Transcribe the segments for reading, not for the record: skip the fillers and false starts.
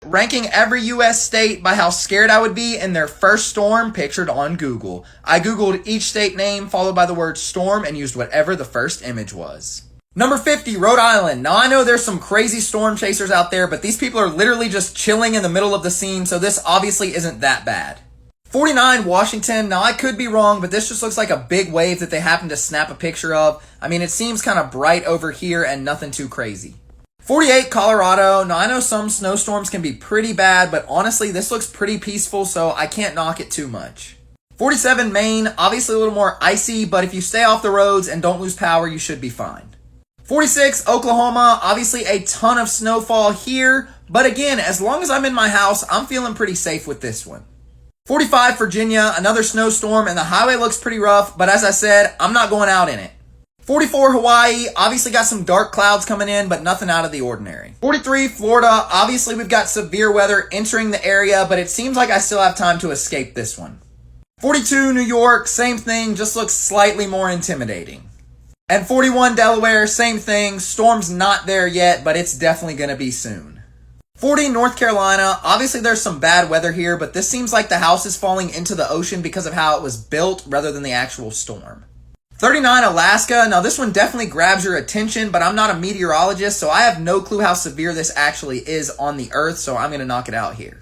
ranking every US state by how scared I would be in their first storm pictured on Google. I Googled each state name followed by the word storm and used whatever the first image was. Number 50, Rhode Island. Now I know there's some crazy storm chasers out there, but these people are literally just chilling in the middle of the scene, so this obviously isn't that bad. 49, Washington. Now I could be wrong, but this just looks like a big wave that they happened to snap a picture of. I mean, it seems kind of bright over here and nothing too crazy. 48, Colorado. Now I know some snowstorms can be pretty bad, but honestly this looks pretty peaceful, so I can't knock it too much. 47, Maine. Obviously a little more icy, but if you stay off the roads and don't lose power, you should be fine. 46, Oklahoma. Obviously a ton of snowfall here, but again, as long as I'm in my house, I'm feeling pretty safe with this one. 45, Virginia. Another snowstorm, and the highway looks pretty rough, but as I said, I'm not going out in it. 44, Hawaii. Obviously got some dark clouds coming in, but nothing out of the ordinary. 43, Florida. Obviously we've got severe weather entering the area, but it seems like I still have time to escape this one. 42, New York. Same thing, just looks slightly more intimidating. And 41, Delaware. Same thing. Storm's not there yet, but it's definitely going to be soon. 40, North Carolina. Obviously there's some bad weather here, but this seems like the house is falling into the ocean because of how it was built rather than the actual storm. 39, Alaska. Now this one definitely grabs your attention, but I'm not a meteorologist, so I have no clue how severe this actually is on the earth, so I'm going to knock it out here.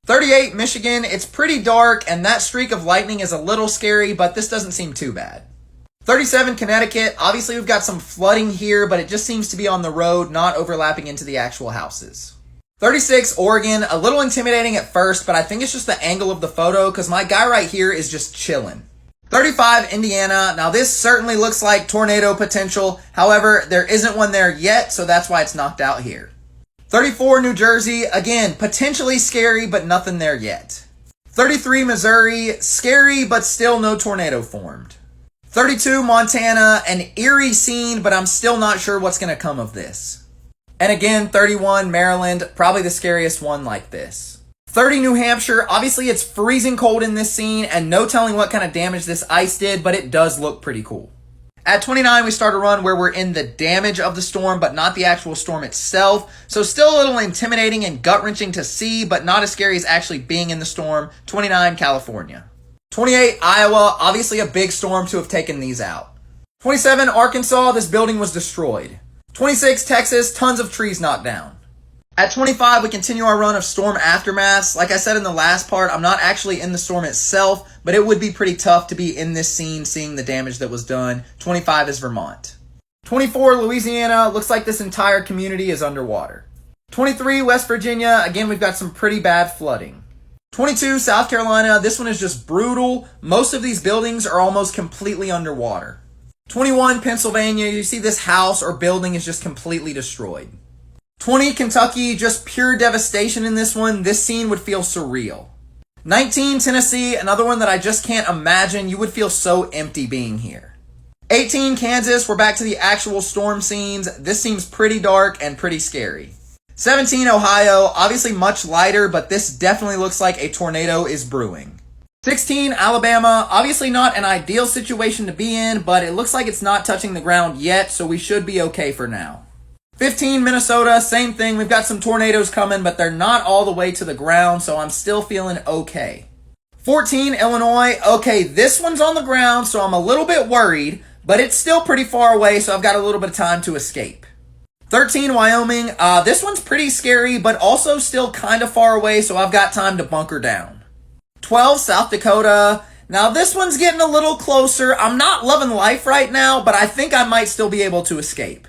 38, Michigan. It's pretty dark, and that streak of lightning is a little scary, but this doesn't seem too bad. 37, Connecticut. Obviously we've got some flooding here, but it just seems to be on the road, not overlapping into the actual houses. 36, Oregon. A little intimidating at first, but I think it's just the angle of the photo because my guy right here is just chilling. 35, Indiana. Now this certainly looks like tornado potential. However, there isn't one there yet, so that's why it's knocked out here. 34, New Jersey. Again, potentially scary, but nothing there yet. 33, Missouri. Scary, but still no tornado formed. 32, Montana. An eerie scene, but I'm still not sure what's going to come of this. And again, 31, Maryland. Probably the scariest one like this. 30, New Hampshire. Obviously, it's freezing cold in this scene, and no telling what kind of damage this ice did, but it does look pretty cool. At 29, we start a run where we're in the damage of the storm, but not the actual storm itself. So still a little intimidating and gut-wrenching to see, but not as scary as actually being in the storm. 29, California. 28, Iowa. Obviously a big storm to have taken these out. 27, Arkansas. This building was destroyed. 26, Texas. Tons of trees knocked down. At 25, we continue our run of storm aftermaths. Like I said in the last part, I'm not actually in the storm itself, but it would be pretty tough to be in this scene seeing the damage that was done. 25 is Vermont. 24, Louisiana. Looks like this entire community is underwater. 23, West Virginia. Again, we've got some pretty bad flooding. 22, South Carolina. This one is just brutal. Most of these buildings are almost completely underwater. 21, Pennsylvania. You see this house or building is just completely destroyed. 20, Kentucky, just pure devastation in this one. This scene would feel surreal. 19, Tennessee, another one that I just can't imagine. You would feel so empty being here. 18, Kansas, we're back to the actual storm scenes. This seems pretty dark and pretty scary. 17, Ohio, obviously much lighter, but this definitely looks like a tornado is brewing. 16, Alabama, obviously not an ideal situation to be in, but it looks like it's not touching the ground yet, so we should be okay for now. 15, Minnesota, same thing. We've got some tornadoes coming, but they're not all the way to the ground, so I'm still feeling okay. 14, Illinois. Okay, this one's on the ground, so I'm a little bit worried, but it's still pretty far away, so I've got a little bit of time to escape. 13, Wyoming. This one's pretty scary, but also still kind of far away, so I've got time to bunker down. 12, South Dakota. Now, this one's getting a little closer. I'm not loving life right now, but I think I might still be able to escape.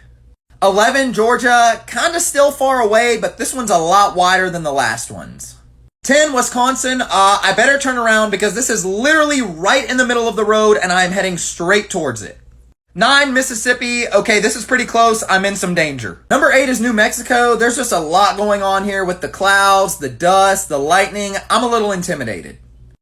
11, Georgia, kind of still far away, but this one's a lot wider than the last ones. 10, Wisconsin, I better turn around because this is literally right in the middle of the road and I'm heading straight towards it. 9, Mississippi, okay, this is pretty close, I'm in some danger. Number 8 is New Mexico. There's just a lot going on here with the clouds, the dust, the lightning. I'm a little intimidated.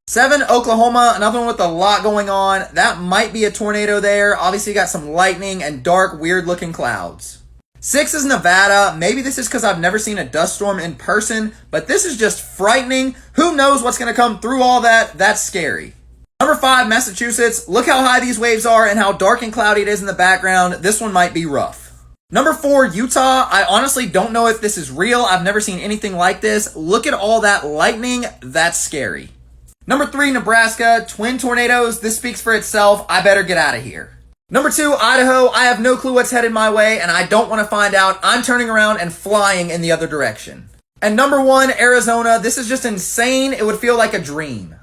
7, Oklahoma, another one with a lot going on. That might be a tornado there. Obviously got some lightning and dark, weird looking clouds. 6 is Nevada. Maybe this is because I've never seen a dust storm in person, but this is just frightening. Who knows what's going to come through all that? That's scary. Number 5, Massachusetts. Look how high these waves are and how dark and cloudy it is in the background. This one might be rough. Number 4, Utah. I honestly don't know if this is real. I've never seen anything like this. Look at all that lightning. That's scary. Number 3, Nebraska. Twin tornadoes. This speaks for itself. I better get out of here. Number 2, Idaho. I have no clue what's headed my way, and I don't want to find out. I'm turning around and flying in the other direction. And number 1, Arizona. This is just insane. It would feel like a dream.